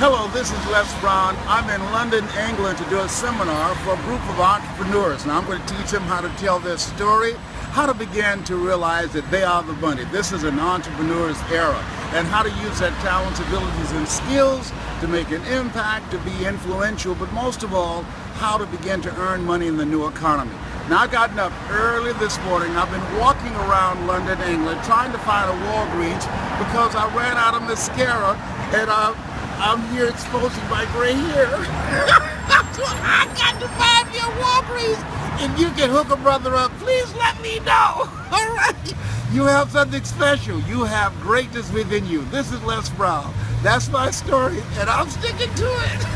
Hello, this is Les Brown. I'm in London, England to do a seminar for a group of entrepreneurs. Now I'm going to teach them how to tell their story, how to begin to realize that they are the money. This is an entrepreneur's era, and how to use their talents, abilities, and skills to make an impact, to be influential, but most of all, how to begin to earn money in the new economy. Now I've gotten up early this morning. I've been walking around London, England, trying to find a Walgreens because I ran out of mascara, and I'm here exposing my gray hair. So I got to find me a Walgreens. If you can hook a brother up, please let me know. All right? You have something special. You have greatness within you. This is Les Brown. That's my story, and I'm sticking to it.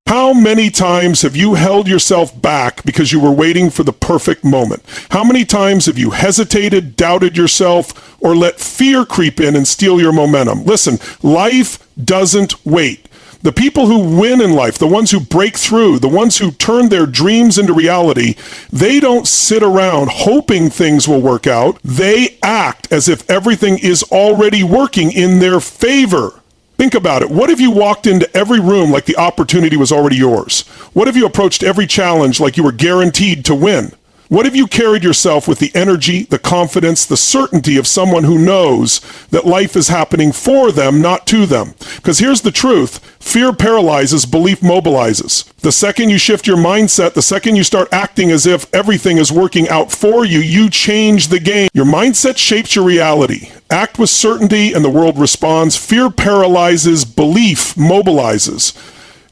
How many times have you held yourself back because you were waiting for the perfect moment? How many times have you hesitated, doubted yourself, or let fear creep in and steal your momentum? Listen, life doesn't wait. The people who win in life, the ones who break through, the ones who turn their dreams into reality, they don't sit around hoping things will work out. They act as if everything is already working in their favor. Think about it. What if you walked into every room like the opportunity was already yours? What if you approached every challenge like you were guaranteed to win? What if you carried yourself with the energy, the confidence, the certainty of someone who knows that life is happening for them, not to them? Because here's the truth. Fear paralyzes, belief mobilizes. The second you shift your mindset, the second you start acting as if everything is working out for you, you change the game. Your mindset shapes your reality. Act with certainty and the world responds. Fear paralyzes, belief mobilizes.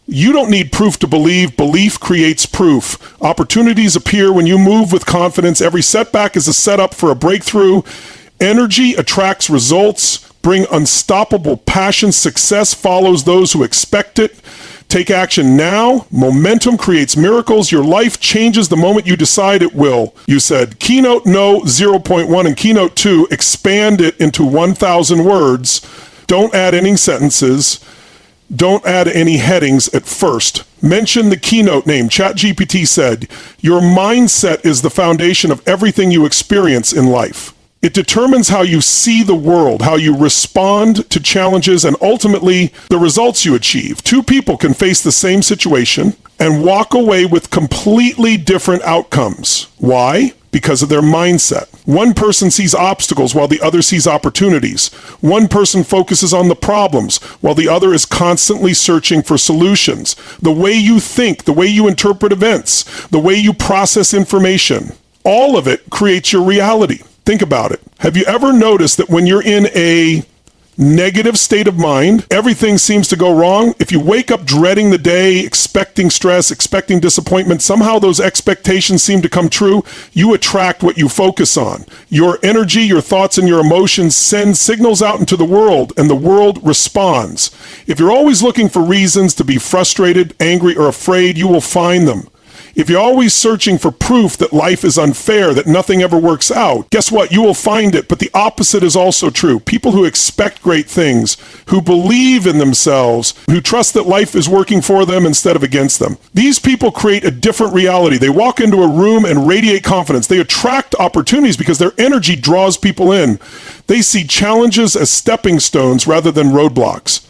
You don't need proof to believe. Belief creates proof. Opportunities appear when you move with confidence. Every setback is a setup for a breakthrough. Energy attracts results. Bring unstoppable passion. Success follows those who expect it. Take action now. Momentum creates miracles. Your life changes the moment you decide it will. You said Keynote No 0.1 and Keynote 2, expand it into 1,000 words. Don't add any sentences. Don't add any headings at first. Mention the keynote name. ChatGPT said, your mindset is the foundation of everything you experience in life. It determines how you see the world, how you respond to challenges, and ultimately the results you achieve. Two people can face the same situation and walk away with completely different outcomes. Why? Because of their mindset. One person sees obstacles while the other sees opportunities. One person focuses on the problems while the other is constantly searching for solutions. The way you think, the way you interpret events, the way you process information, all of it creates your reality. Think about it. Have you ever noticed that when you're in a negative state of mind, everything seems to go wrong? If you wake up dreading the day, expecting stress, expecting disappointment, somehow those expectations seem to come true. You attract what you focus on. Your energy, your thoughts, and your emotions send signals out into the world, and the world responds. If you're always looking for reasons to be frustrated, angry, or afraid, you will find them. If you're always searching for proof that life is unfair, that nothing ever works out, guess what? You will find it. But the opposite is also true. People who expect great things, who believe in themselves, who trust that life is working for them instead of against them. These people create a different reality. They walk into a room and radiate confidence. They attract opportunities because their energy draws people in. They see challenges as stepping stones rather than roadblocks.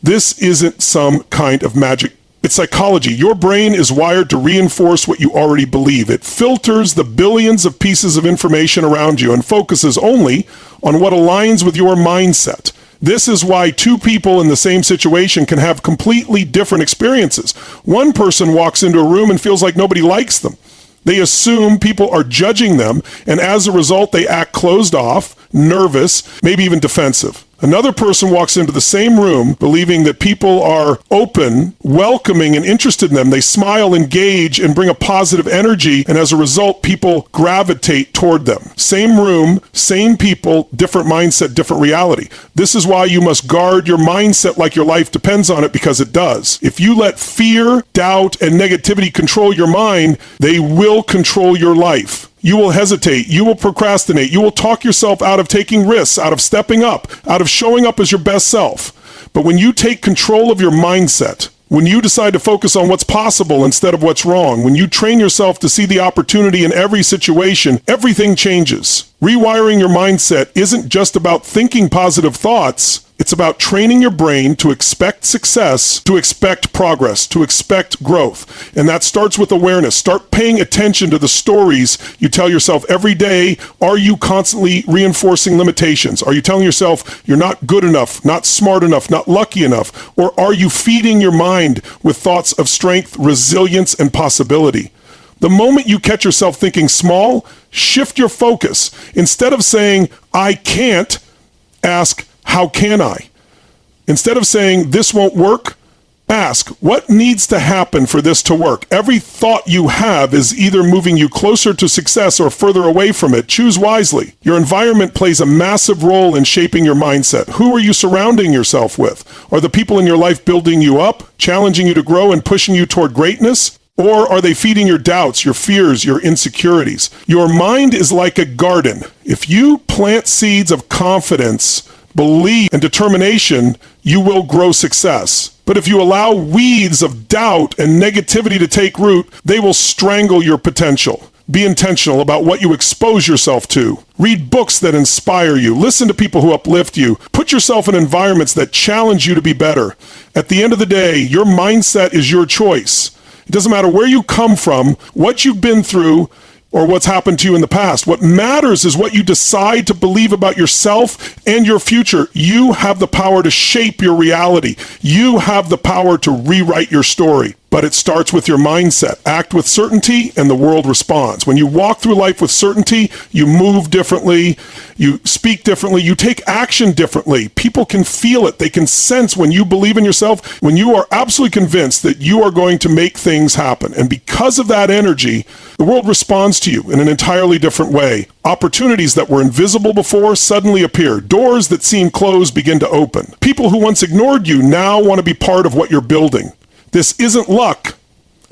This isn't some kind of magic. It's psychology. Your brain is wired to reinforce what you already believe. It filters the billions of pieces of information around you and focuses only on what aligns with your mindset. This is why two people in the same situation can have completely different experiences. One person walks into a room and feels like nobody likes them. They assume people are judging them, and as a result, they act closed off, nervous, maybe even defensive. Another person walks into the same room believing that people are open, welcoming, and interested in them. They smile, engage, and bring a positive energy, and as a result, people gravitate toward them. Same room, same people, different mindset, different reality. This is why you must guard your mindset like your life depends on it, because it does. If you let fear, doubt, and negativity control your mind, they will control your life. You will hesitate, you will procrastinate, you will talk yourself out of taking risks, out of stepping up, out of showing up as your best self. But when you take control of your mindset, When you decide to focus on what's possible instead of what's wrong, when you train yourself to see the opportunity in every situation, everything changes. Rewiring your mindset isn't just about thinking positive thoughts. It's about training your brain to expect success, to expect progress, to expect growth. And that starts with awareness. Start paying attention to the stories you tell yourself every day. Are you constantly reinforcing limitations? Are you telling yourself you're not good enough, not smart enough, not lucky enough? Or are you feeding your mind with thoughts of strength, resilience, and possibility? The moment you catch yourself thinking small, shift your focus. Instead of saying, I can't, ask, how can I? Instead of saying, this won't work, ask, what needs to happen for this to work? Every thought you have is either moving you closer to success or further away from it. Choose wisely. Your environment plays a massive role in shaping your mindset. Who are you surrounding yourself with? Are the people in your life building you up, challenging you to grow and pushing you toward greatness? Or are they feeding your doubts, your fears, your insecurities? Your mind is like a garden. If you plant seeds of confidence, belief, and determination, you will grow success. But if you allow weeds of doubt and negativity to take root, they will strangle your potential. Be intentional about what you expose yourself to. Read books that inspire you. Listen to people who uplift you. Put yourself in environments that challenge you to be better. At the end of the day, your mindset is your choice. It doesn't matter where you come from, what you've been through, or what's happened to you in the past. What matters is what you decide to believe about yourself and your future. You have the power to shape your reality. You have the power to rewrite your story. But it starts with your mindset. Act with certainty and the world responds. When you walk through life with certainty, you move differently, you speak differently, you take action differently. People can feel it. They can sense when you believe in yourself, when you are absolutely convinced that you are going to make things happen. And because of that energy, the world responds to you in an entirely different way. Opportunities that were invisible before suddenly appear. Doors that seemed closed begin to open. People who once ignored you now want to be part of what you're building. This isn't luck.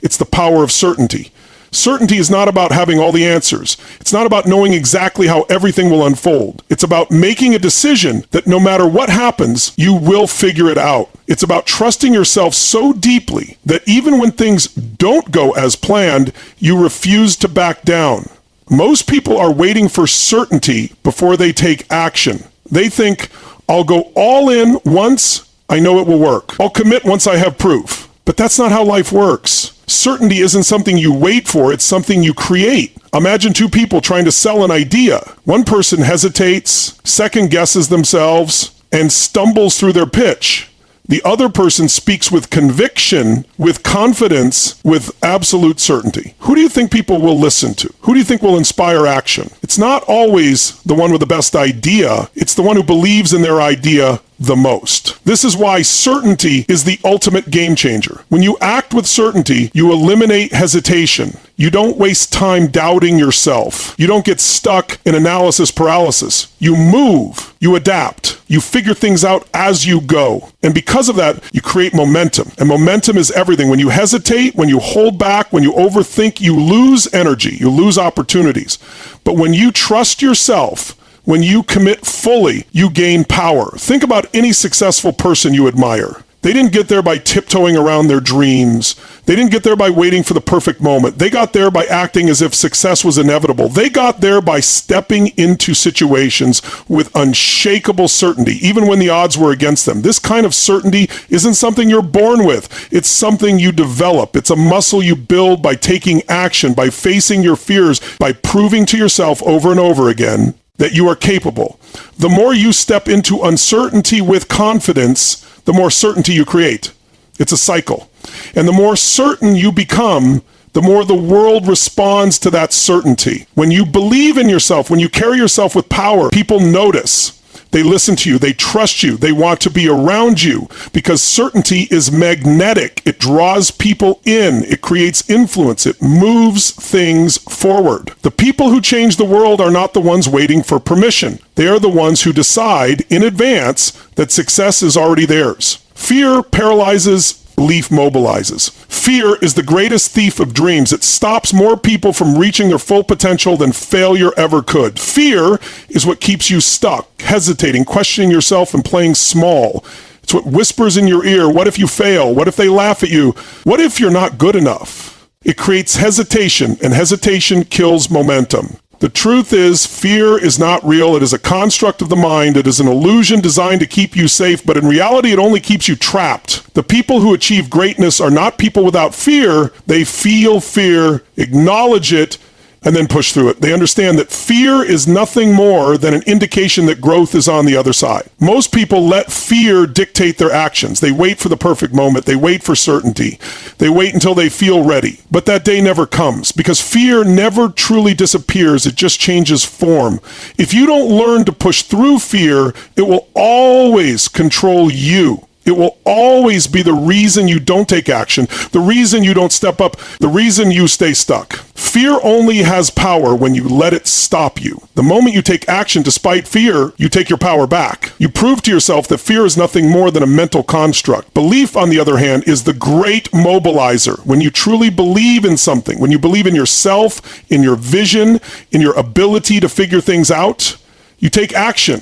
It's the power of certainty. Certainty is not about having all the answers. It's not about knowing exactly how everything will unfold. It's about making a decision that no matter what happens, you will figure it out. It's about trusting yourself so deeply that even when things don't go as planned, you refuse to back down. Most people are waiting for certainty before they take action. They think, I'll go all in once I know it will work. I'll commit once I have proof. But that's not how life works. Certainty isn't something you wait for, it's something you create. Imagine two people trying to sell an idea. One person hesitates, second guesses themselves, and stumbles through their pitch. The other person speaks with conviction, with confidence, with absolute certainty. Who do you think people will listen to? Who do you think will inspire action? It's not always the one with the best idea. It's the one who believes in their idea the most. This is why certainty is the ultimate game changer. When you act with certainty, you eliminate hesitation. You don't waste time doubting yourself. You don't get stuck in analysis paralysis. You move, you adapt, you figure things out as you go. And because of that, you create momentum. And momentum is everything. When you hesitate, when you hold back, when you overthink, you lose energy, you lose opportunities. But when you trust yourself, when you commit fully, you gain power. Think about any successful person you admire. They didn't get there by tiptoeing around their dreams. They didn't get there by waiting for the perfect moment. They got there by acting as if success was inevitable. They got there by stepping into situations with unshakable certainty, even when the odds were against them. This kind of certainty isn't something you're born with. It's something you develop. It's a muscle you build by taking action, by facing your fears, by proving to yourself over and over again that you are capable. The more you step into uncertainty with confidence, the more certainty you create. It's a cycle. And the more certain you become, the more the world responds to that certainty. When you believe in yourself, when you carry yourself with power, people notice. They listen to you. They trust you. They want to be around you because certainty is magnetic. It draws people in. It creates influence. It moves things forward. The people who change the world are not the ones waiting for permission. They are the ones who decide in advance that success is already theirs. Fear paralyzes. Belief mobilizes. Fear is the greatest thief of dreams. It stops more people from reaching their full potential than failure ever could. Fear is what keeps you stuck, hesitating, questioning yourself, and playing small. It's what whispers in your ear. What if you fail? What if they laugh at you? What if you're not good enough? It creates hesitation, and hesitation kills momentum. The truth is, fear is not real. It is a construct of the mind. It is an illusion designed to keep you safe, but in reality, it only keeps you trapped. The people who achieve greatness are not people without fear. They feel fear, acknowledge it, and then push through it. They understand that fear is nothing more than an indication that growth is on the other side. Most people let fear dictate their actions. They wait for the perfect moment. They wait for certainty. They wait until they feel ready. But that day never comes because fear never truly disappears. It just changes form. If you don't learn to push through fear, it will always control you. It will always be the reason you don't take action, the reason you don't step up, the reason you stay stuck. Fear only has power when you let it stop you. The moment you take action despite fear, you take your power back. You prove to yourself that fear is nothing more than a mental construct. Belief, on the other hand, is the great mobilizer. When you truly believe in something, when you believe in yourself, in your vision, in your ability to figure things out, you take action.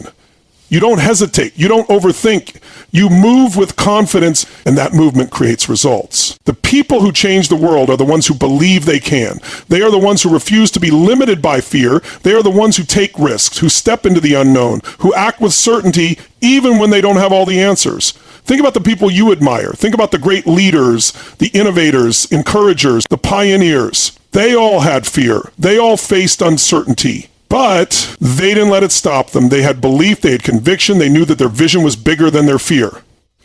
You don't hesitate. You don't overthink. You move with confidence, and that movement creates results. The people who change the world are the ones who believe they can. They are the ones who refuse to be limited by fear. They are the ones who take risks, who step into the unknown, who act with certainty even when they don't have all the answers. Think about the people you admire. Think about the great leaders, the innovators, encouragers, the pioneers. They all had fear. They all faced uncertainty. But they didn't let it stop them. They had belief, they had conviction, they knew that their vision was bigger than their fear.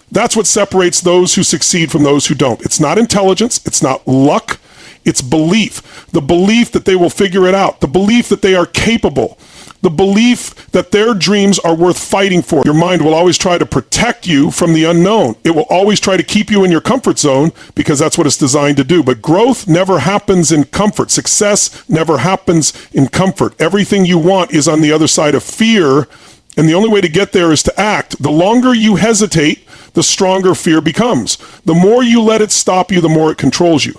That's what separates those who succeed from those who don't. It's not intelligence, it's not luck, it's belief. The belief that they will figure it out, the belief that they are capable, the belief that their dreams are worth fighting for. Your mind will always try to protect you from the unknown. It will always try to keep you in your comfort zone because that's what it's designed to do. But growth never happens in comfort. Success never happens in comfort. Everything you want is on the other side of fear, and the only way to get there is to act. The longer you hesitate, the stronger fear becomes. The more you let it stop you, the more it controls you.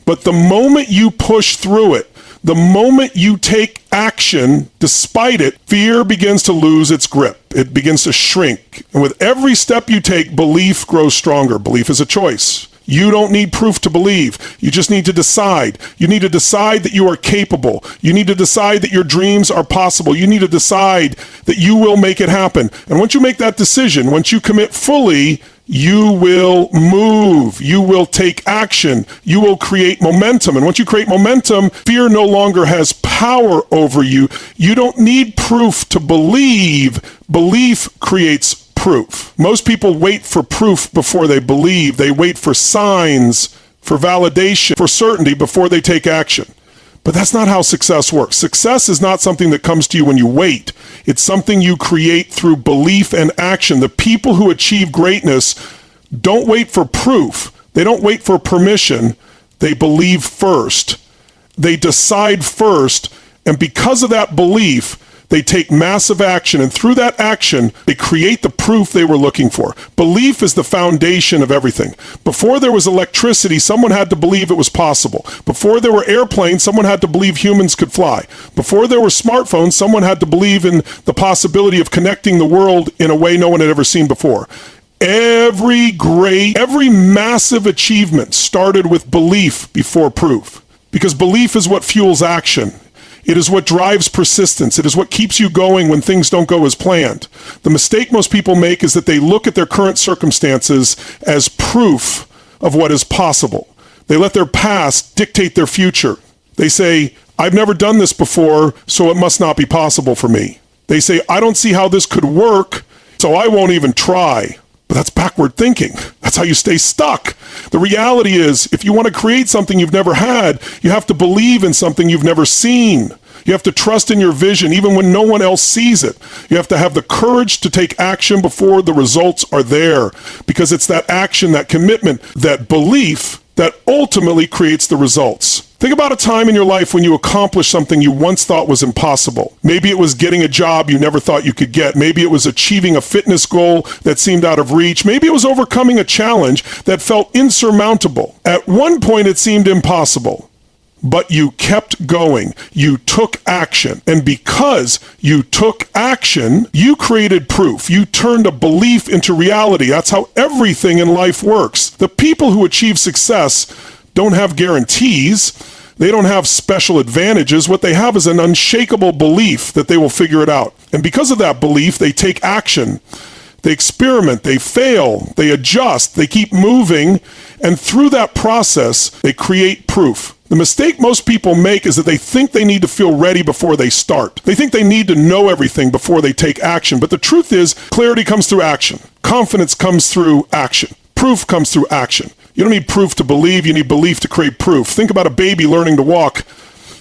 But the moment you push through it, the moment you take action, despite it, fear begins to lose its grip. It begins to shrink. And with every step you take, belief grows stronger. Belief is a choice. You don't need proof to believe. You just need to decide. You need to decide that you are capable. You need to decide that your dreams are possible. You need to decide that you will make it happen. And once you make that decision, once you commit fully, you will move. You will take action. You will create momentum. And once you create momentum, fear no longer has power over you. You don't need proof to believe. Belief creates proof. Most people wait for proof before they believe. They wait for signs, for validation, for certainty before they take action. But that's not how success works. Success is not something that comes to you when you wait. It's something you create through belief and action. The people who achieve greatness don't wait for proof. They don't wait for permission. They believe first. They decide first. And because of that belief, they take massive action, and through that action, they create the proof they were looking for. Belief is the foundation of everything. Before there was electricity, someone had to believe it was possible. Before there were airplanes, someone had to believe humans could fly. Before there were smartphones, someone had to believe in the possibility of connecting the world in a way no one had ever seen before. Every massive achievement started with belief before proof, because belief is what fuels action. It is what drives persistence. It is what keeps you going when things don't go as planned. The mistake most people make is that they look at their current circumstances as proof of what is possible. They let their past dictate their future. They say, I've never done this before, so it must not be possible for me. They say, I don't see how this could work, so I won't even try. But that's backward thinking. That's how you stay stuck. The reality is, if you want to create something you've never had, you have to believe in something you've never seen. You have to trust in your vision even when no one else sees it. You have to have the courage to take action before the results are there, because it's that action, that commitment, that belief that ultimately creates the results. Think about a time in your life when you accomplished something you once thought was impossible. Maybe it was getting a job you never thought you could get. Maybe it was achieving a fitness goal that seemed out of reach. Maybe it was overcoming a challenge that felt insurmountable. At one point it seemed impossible. but you kept going. You took action. And because you took action, you created proof. You turned a belief into reality. That's how everything in life works. The people who achieve success don't have guarantees. They don't have special advantages. What they have is an unshakable belief that they will figure it out. And because of that belief, they take action. They experiment, they fail, they adjust, they keep moving, and through that process, they create proof. The mistake most people make is that they think they need to feel ready before they start. They think they need to know everything before they take action. But the truth is, clarity comes through action. Confidence comes through action. Proof comes through action. You don't need proof to believe, you need belief to create proof. Think about a baby learning to walk.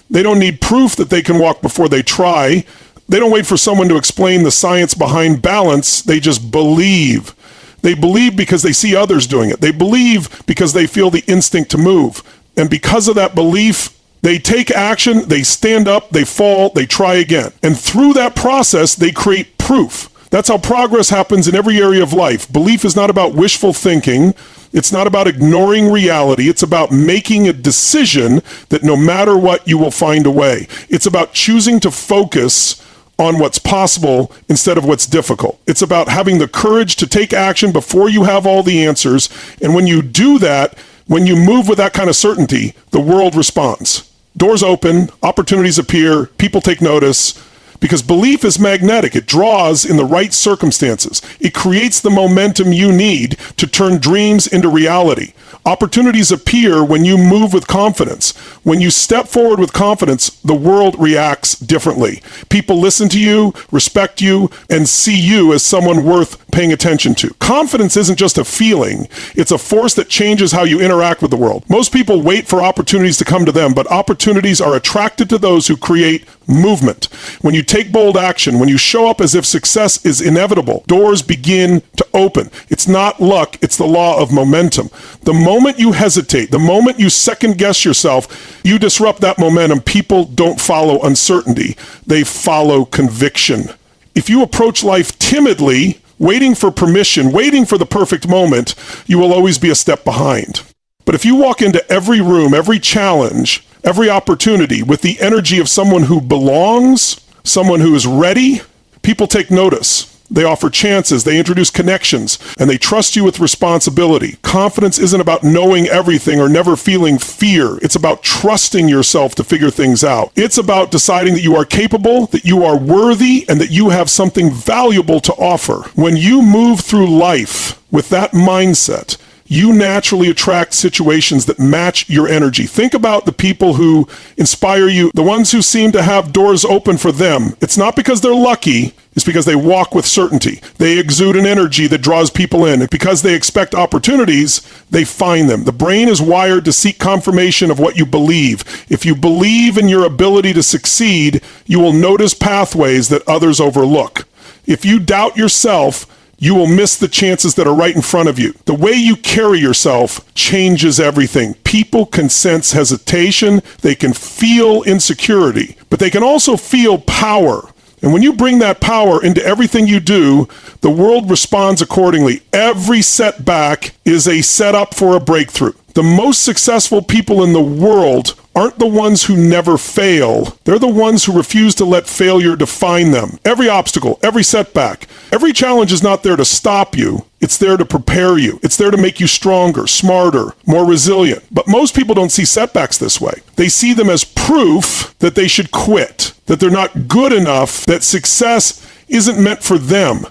They don't need proof that they can walk before they try. They don't wait for someone to explain the science behind balance. They just believe. They believe because they see others doing it. They believe because they feel the instinct to move. And because of that belief, they take action, they stand up, they fall, they try again. And through that process, they create proof. That's how progress happens in every area of life. Belief is not about wishful thinking. It's not about ignoring reality. It's about making a decision that no matter what, you will find a way. It's about choosing to focus on what's possible instead of what's difficult. It's about having the courage to take action before you have all the answers. And when you do that, when you move with that kind of certainty, the world responds. Doors open, opportunities appear, people take notice, because belief is magnetic. It draws in the right circumstances. It creates the momentum you need to turn dreams into reality. Opportunities appear when you move with confidence. When you step forward with confidence, the world reacts differently. People listen to you, respect you, and see you as someone worth paying attention to. Confidence isn't just a feeling. It's a force that changes how you interact with the world. Most people wait for opportunities to come to them, but opportunities are attracted to those who create movement. When you take bold action, when you show up as if success is inevitable, doors begin to open. It's not luck, it's the law of momentum. The moment you hesitate, the moment you second guess yourself, you disrupt that momentum. People don't follow uncertainty, they follow conviction. If you approach life timidly, waiting for permission, waiting for the perfect moment, you will always be a step behind. But if you walk into every room, every challenge, every opportunity with the energy of someone who belongs, someone who is ready, people take notice. They offer chances, they introduce connections, and they trust you with responsibility. Confidence isn't about knowing everything or never feeling fear. It's about trusting yourself to figure things out. It's about deciding that you are capable, that you are worthy, and that you have something valuable to offer. When you move through life with that mindset, you naturally attract situations that match your energy. Think about the people who inspire you, the ones who seem to have doors open for them. It's not because they're lucky, it's because they walk with certainty. They exude an energy that draws people in. And because they expect opportunities, they find them. The brain is wired to seek confirmation of what you believe. If you believe in your ability to succeed, you will notice pathways that others overlook. If you doubt yourself, you will miss the chances that are right in front of you. The way you carry yourself changes everything. People can sense hesitation, they can feel insecurity, but they can also feel power. And when you bring that power into everything you do, the world responds accordingly. Every setback is a setup for a breakthrough. The most successful people in the world aren't the ones who never fail. They're the ones who refuse to let failure define them. Every obstacle, every setback, every challenge is not there to stop you. It's there to prepare you. It's there to make you stronger, smarter, more resilient. But most people don't see setbacks this way. They see them as proof that they should quit, that they're not good enough, that success isn't meant for them.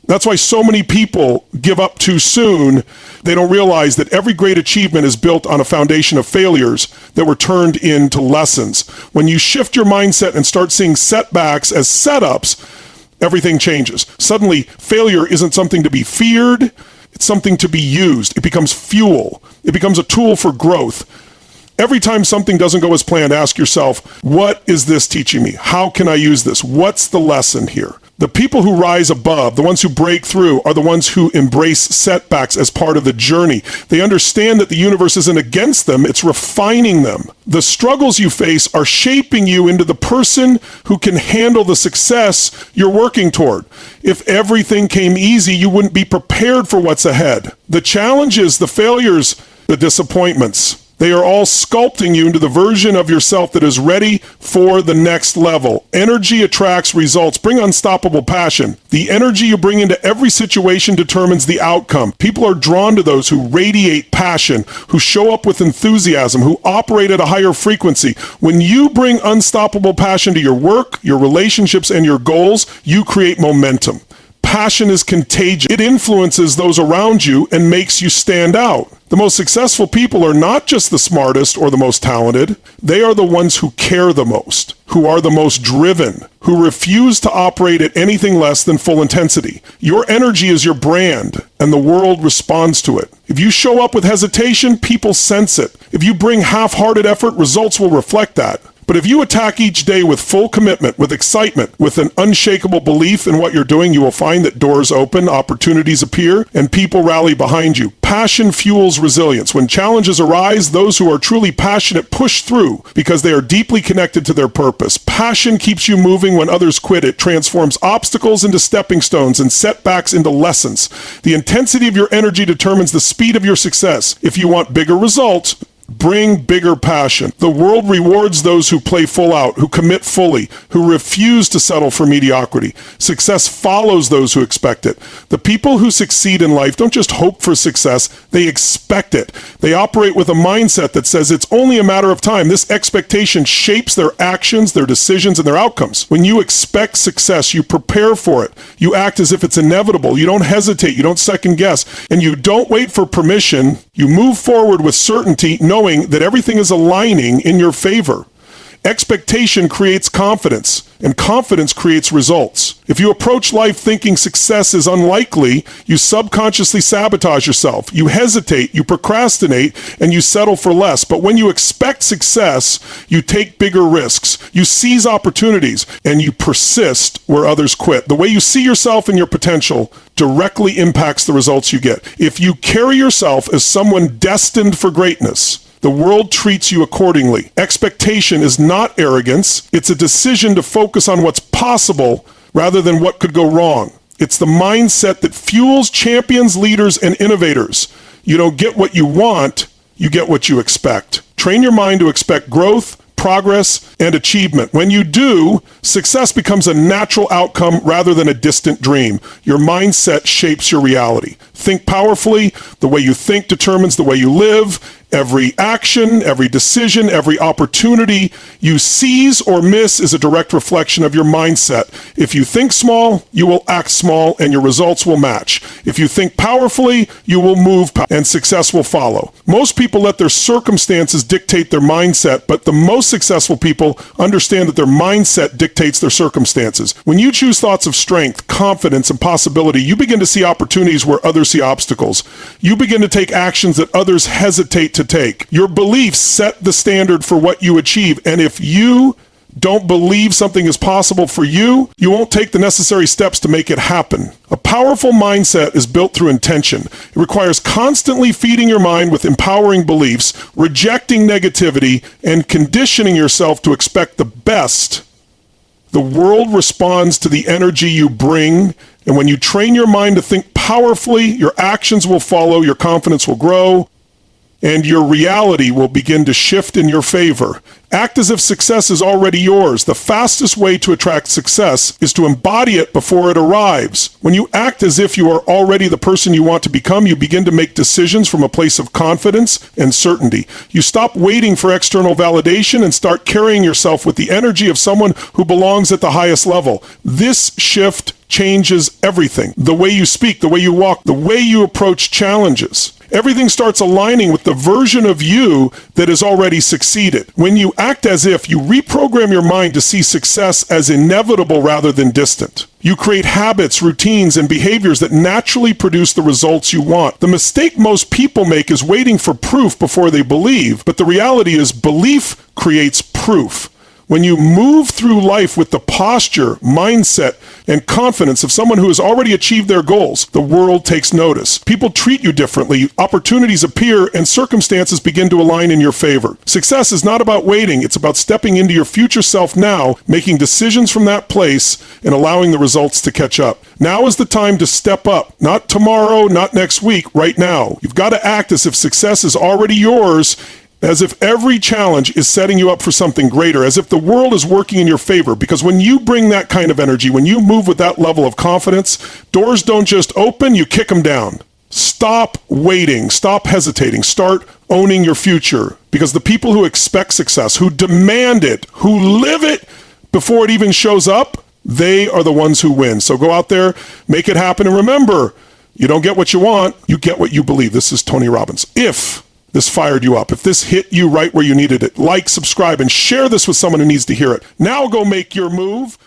That's why so many people give up too soon. They don't realize that every great achievement is built on a foundation of failures that were turned into lessons. When you shift your mindset and start seeing setbacks as setups, everything changes. Suddenly, failure isn't something to be feared. It's something to be used. It becomes fuel. It becomes a tool for growth. Every time something doesn't go as planned, ask yourself, what is this teaching me? How can I use this? What's the lesson here? The people who rise above, the ones who break through, are the ones who embrace setbacks as part of the journey. They understand that the universe isn't against them, it's refining them. The struggles you face are shaping you into the person who can handle the success you're working toward. If everything came easy, you wouldn't be prepared for what's ahead. The challenges, the failures, the disappointments, They are all sculpting you into the version of yourself that is ready for the next level. Energy attracts results. Bring unstoppable passion. The energy you bring into every situation determines the outcome. People are drawn to those who radiate passion, who show up with enthusiasm, who operate at a higher frequency. When you bring unstoppable passion to your work, your relationships, and your goals, you create momentum. Passion is contagious. It influences those around you and makes you stand out. The most successful people are not just the smartest or the most talented. They are the ones who care the most, who are the most driven, who refuse to operate at anything less than full intensity. Your energy is your brand, and the world responds to it. If you show up with hesitation, people sense it. If you bring half-hearted effort, results will reflect that. But if you attack each day with full commitment, with excitement, with an unshakable belief in what you're doing, you will find that doors open, opportunities appear, and people rally behind you. Passion fuels resilience. When challenges arise, those who are truly passionate push through because they are deeply connected to their purpose. Passion keeps you moving when others quit. It transforms obstacles into stepping stones and setbacks into lessons. The intensity of your energy determines the speed of your success. If you want bigger results, bring bigger passion. The world rewards those who play full out, who commit fully, who refuse to settle for mediocrity. Success follows those who expect it. The people who succeed in life don't just hope for success, they expect it. They operate with a mindset that says it's only a matter of time. This expectation shapes their actions, their decisions, and their outcomes. When you expect success, you prepare for it. You act as if it's inevitable. You don't hesitate. You don't second guess. And you don't wait for permission. You move forward with certainty, knowing that everything is aligning in your favor. Expectation creates confidence, and confidence creates results. If you approach life thinking success is unlikely, you subconsciously sabotage yourself. You hesitate, you procrastinate, and you settle for less. But when you expect success, you take bigger risks. You seize opportunities, and you persist where others quit. The way you see yourself and your potential directly impacts the results you get. If you carry yourself as someone destined for greatness, the world treats you accordingly. Expectation is not arrogance. It's a decision to focus on what's possible rather than what could go wrong. It's the mindset that fuels champions, leaders, and innovators. You don't get what you want, you get what you expect. Train your mind to expect growth, progress, and achievement. When you do, success becomes a natural outcome rather than a distant dream. Your mindset shapes your reality. Think powerfully. The way you think determines the way you live. Every action, every decision, every opportunity you seize or miss is a direct reflection of your mindset. If you think small, you will act small and your results will match. If you think powerfully, you will move and success will follow. Most people let their circumstances dictate their mindset, but the most successful people understand that their mindset dictates their circumstances. When you choose thoughts of strength, confidence, and possibility, you begin to see opportunities where others see obstacles. You begin to take actions that others hesitate to take. Your beliefs set the standard for what you achieve, and if you don't believe something is possible for you, you won't take the necessary steps to make it happen. A powerful mindset is built through intention. It requires constantly feeding your mind with empowering beliefs, rejecting negativity, and conditioning yourself to expect the best. The world responds to the energy you bring, and when you train your mind to think powerfully, your actions will follow, your confidence will grow, and your reality will begin to shift in your favor. Act as if success is already yours. The fastest way to attract success is to embody it before it arrives. When you act as if you are already the person you want to become, you begin to make decisions from a place of confidence and certainty. You stop waiting for external validation and start carrying yourself with the energy of someone who belongs at the highest level. This shift changes everything. The way you speak, the way you walk, the way you approach challenges. Everything starts aligning with the version of you that has already succeeded. When you act as if, you reprogram your mind to see success as inevitable rather than distant. You create habits, routines, and behaviors that naturally produce the results you want. The mistake most people make is waiting for proof before they believe, but the reality is belief creates proof. When you move through life with the posture, mindset, and confidence of someone who has already achieved their goals, the world takes notice. People treat you differently, opportunities appear, and circumstances begin to align in your favor. Success is not about waiting, it's about stepping into your future self now, making decisions from that place, and allowing the results to catch up. Now is the time to step up. Not tomorrow, not next week, right now. You've got to act as if success is already yours, as if every challenge is setting you up for something greater, as if the world is working in your favor. Because when you bring that kind of energy, when you move with that level of confidence, doors don't just open, you kick them down. Stop waiting, stop hesitating, start owning your future. Because the people who expect success, who demand it, who live it before it even shows up, they are the ones who win. So go out there, make it happen, and remember, you don't get what you want, you get what you believe. This is Tony Robbins. If this fired you up, if this hit you right where you needed it, like, subscribe, and share this with someone who needs to hear it. Now go make your move.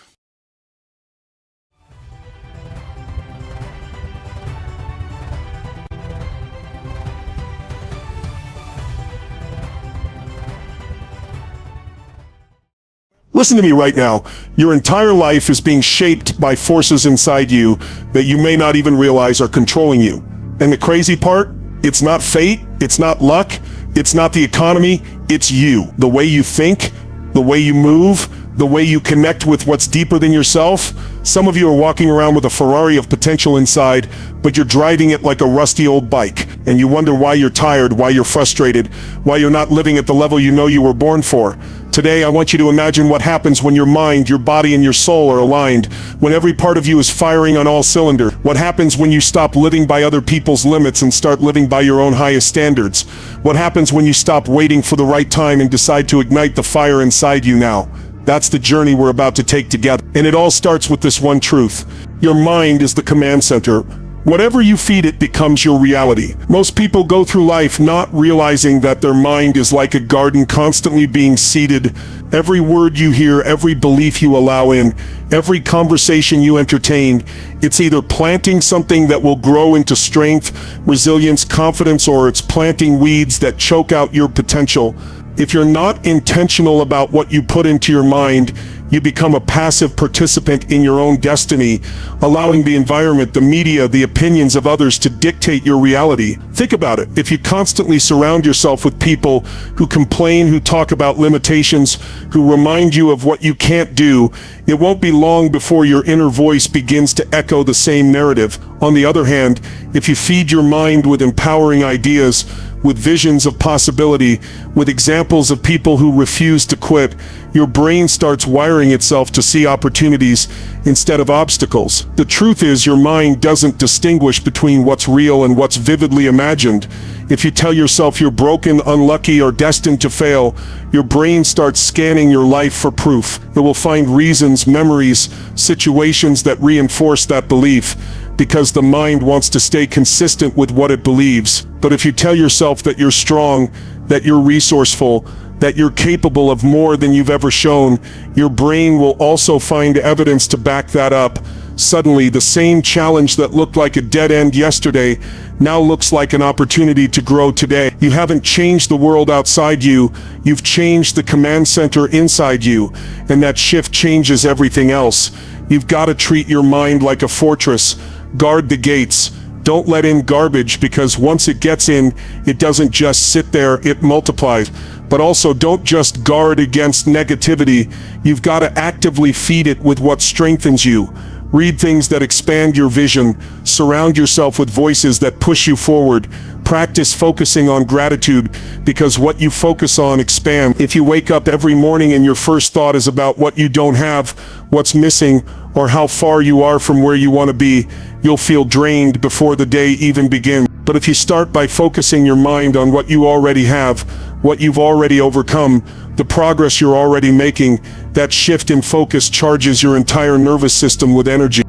Listen to me right now. Your entire life is being shaped by forces inside you that you may not even realize are controlling you. And the crazy part, it's not fate, it's not luck, it's not the economy, it's you. The way you think, the way you move, the way you connect with what's deeper than yourself. Some of you are walking around with a Ferrari of potential inside, but you're driving it like a rusty old bike. And you wonder why you're tired, why you're frustrated, why you're not living at the level you know you were born for. Today, I want you to imagine what happens when your mind, your body, and your soul are aligned, when every part of you is firing on all cylinders. What happens when you stop living by other people's limits and start living by your own highest standards? What happens when you stop waiting for the right time and decide to ignite the fire inside you now? That's the journey we're about to take together. And it all starts with this one truth. Your mind is the command center. Whatever you feed it becomes your reality. Most people go through life not realizing that their mind is like a garden constantly being seeded. Every word you hear, every belief you allow in, every conversation you entertain, it's either planting something that will grow into strength, resilience, confidence, or it's planting weeds that choke out your potential. If you're not intentional about what you put into your mind, you become a passive participant in your own destiny, allowing the environment, the media, the opinions of others to dictate your reality. Think about it. If you constantly surround yourself with people who complain, who talk about limitations, who remind you of what you can't do, it won't be long before your inner voice begins to echo the same narrative. On the other hand, if you feed your mind with empowering ideas, with visions of possibility, with examples of people who refuse to quit, your brain starts wiring itself to see opportunities instead of obstacles. The truth is, your mind doesn't distinguish between what's real and what's vividly imagined. If you tell yourself you're broken, unlucky, or destined to fail, your brain starts scanning your life for proof. It will find reasons, memories, situations that reinforce that belief, because the mind wants to stay consistent with what it believes. But if you tell yourself that you're strong, that you're resourceful, that you're capable of more than you've ever shown, your brain will also find evidence to back that up. Suddenly, the same challenge that looked like a dead end yesterday now looks like an opportunity to grow today. You haven't changed the world outside you, you've changed the command center inside you, and that shift changes everything else. You've got to treat your mind like a fortress. Guard the gates. Don't let in garbage, because once it gets in, it doesn't just sit there, it multiplies. But also, don't just guard against negativity. You've got to actively feed it with what strengthens you. Read things that expand your vision. Surround yourself with voices that push you forward. Practice focusing on gratitude, because what you focus on expands. If you wake up every morning and your first thought is about what you don't have, what's missing, or how far you are from where you want to be, you'll feel drained before the day even begins. But if you start by focusing your mind on what you already have, what you've already overcome, the progress you're already making, that shift in focus charges your entire nervous system with energy.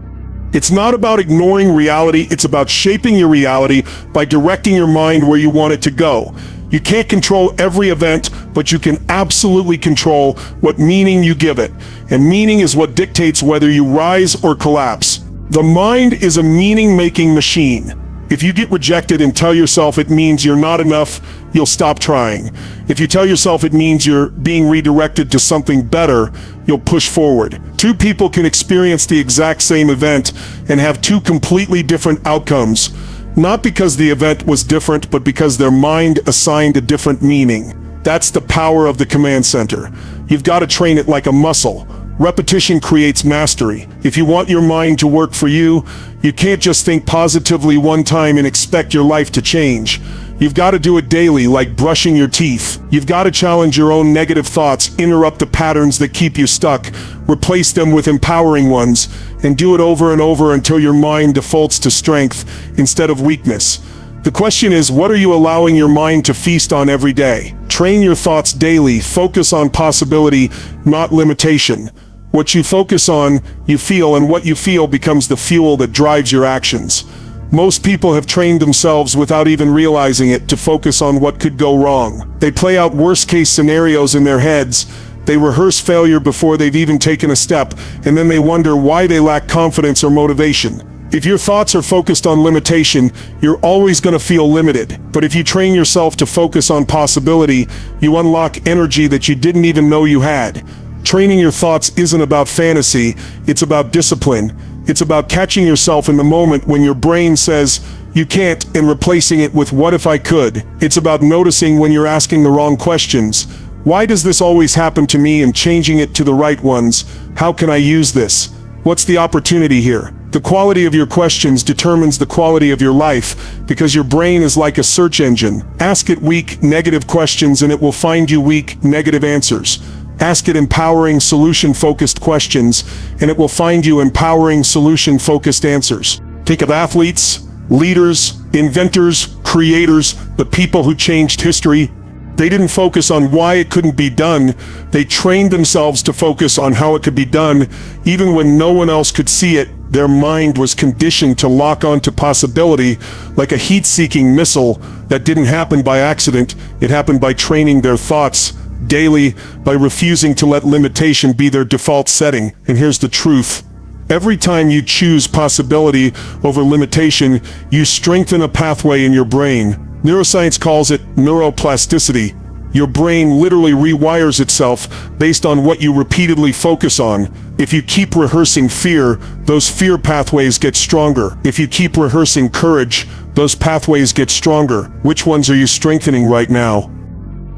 It's not about ignoring reality, it's about shaping your reality by directing your mind where you want it to go. You can't control every event, but you can absolutely control what meaning you give it. And meaning is what dictates whether you rise or collapse. The mind is a meaning-making machine. If you get rejected and tell yourself it means you're not enough, you'll stop trying. If you tell yourself it means you're being redirected to something better, you'll push forward. Two people can experience the exact same event and have two completely different outcomes. Not because the event was different, but because their mind assigned a different meaning. That's the power of the command center. You've got to train it like a muscle. Repetition creates mastery. If you want your mind to work for you, you can't just think positively one time and expect your life to change. You've got to do it daily, like brushing your teeth. You've got to challenge your own negative thoughts, interrupt the patterns that keep you stuck, replace them with empowering ones, and do it over and over until your mind defaults to strength instead of weakness. The question is, what are you allowing your mind to feast on every day? Train your thoughts daily. Focus on possibility, not limitation. What you focus on, you feel, and what you feel becomes the fuel that drives your actions. Most people have trained themselves without even realizing it to focus on what could go wrong. They play out worst-case scenarios in their heads. They rehearse failure before they've even taken a step, and then they wonder why they lack confidence or motivation. If your thoughts are focused on limitation, you're always going to feel limited. But if you train yourself to focus on possibility, you unlock energy that you didn't even know you had. Training your thoughts isn't about fantasy, it's about discipline. It's about catching yourself in the moment when your brain says, you can't, and replacing it with what if I could. It's about noticing when you're asking the wrong questions. Why does this always happen to me, and changing it to the right ones? How can I use this? What's the opportunity here? The quality of your questions determines the quality of your life, because your brain is like a search engine. Ask it weak, negative questions and it will find you weak, negative answers. Ask it empowering, solution-focused questions, and it will find you empowering, solution-focused answers. Think of athletes, leaders, inventors, creators, the people who changed history. They didn't focus on why it couldn't be done. They trained themselves to focus on how it could be done. Even when no one else could see it, their mind was conditioned to lock onto possibility like a heat-seeking missile. That didn't happen by accident. It happened by training their thoughts daily, by refusing to let limitation be their default setting. And here's the truth. Every time you choose possibility over limitation, you strengthen a pathway in your brain. Neuroscience calls it neuroplasticity. Your brain literally rewires itself based on what you repeatedly focus on. If you keep rehearsing fear, those fear pathways get stronger. If you keep rehearsing courage, those pathways get stronger. Which ones are you strengthening right now?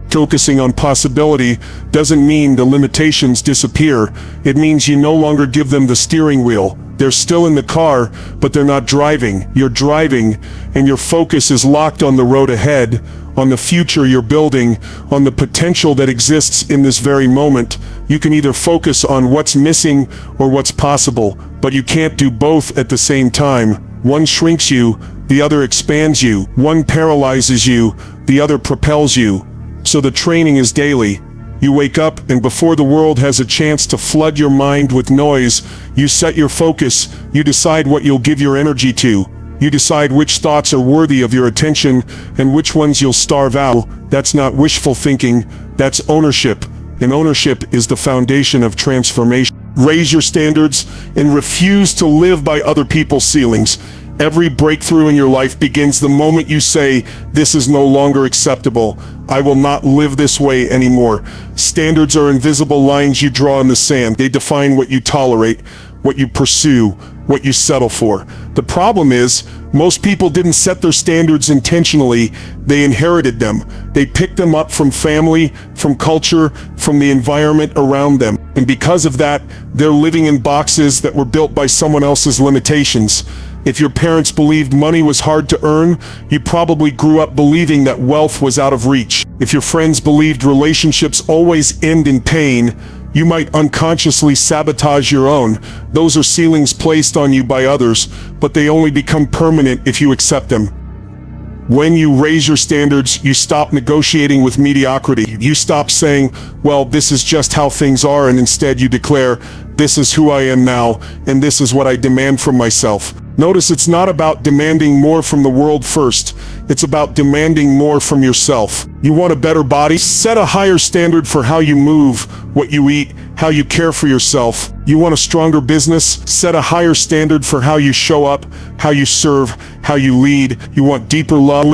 Focusing on possibility doesn't mean the limitations disappear. It means you no longer give them the steering wheel. They're still in the car, but they're not driving. You're driving, and your focus is locked on the road ahead, on the future you're building, on the potential that exists in this very moment. You can either focus on what's missing or what's possible, but you can't do both at the same time. One shrinks you, the other expands you. One paralyzes you, the other propels you. So the training is daily. You wake up, and before the world has a chance to flood your mind with noise, you set your focus. You decide what you'll give your energy to. You decide which thoughts are worthy of your attention and which ones you'll starve out. That's not wishful thinking, that's ownership. And ownership is the foundation of transformation. Raise your standards and refuse to live by other people's ceilings. Every breakthrough in your life begins the moment you say, this is no longer acceptable. I will not live this way anymore. Standards are invisible lines you draw in the sand. They define what you tolerate, what you pursue, what you settle for. The problem is, most people didn't set their standards intentionally. They inherited them. They picked them up from family, from culture, from the environment around them. And because of that, they're living in boxes that were built by someone else's limitations. If your parents believed money was hard to earn, you probably grew up believing that wealth was out of reach. If your friends believed relationships always end in pain, you might unconsciously sabotage your own. Those are ceilings placed on you by others, but they only become permanent if you accept them. When you raise your standards, you stop negotiating with mediocrity. You stop saying, well, this is just how things are, and instead you declare, this is who I am now, and this is what I demand from myself. Notice it's not about demanding more from the world first. It's about demanding more from yourself. You want a better body? Set a higher standard for how you move, what you eat, how you care for yourself. You want a stronger business? Set a higher standard for how you show up, how you serve, how you lead. You want deeper love?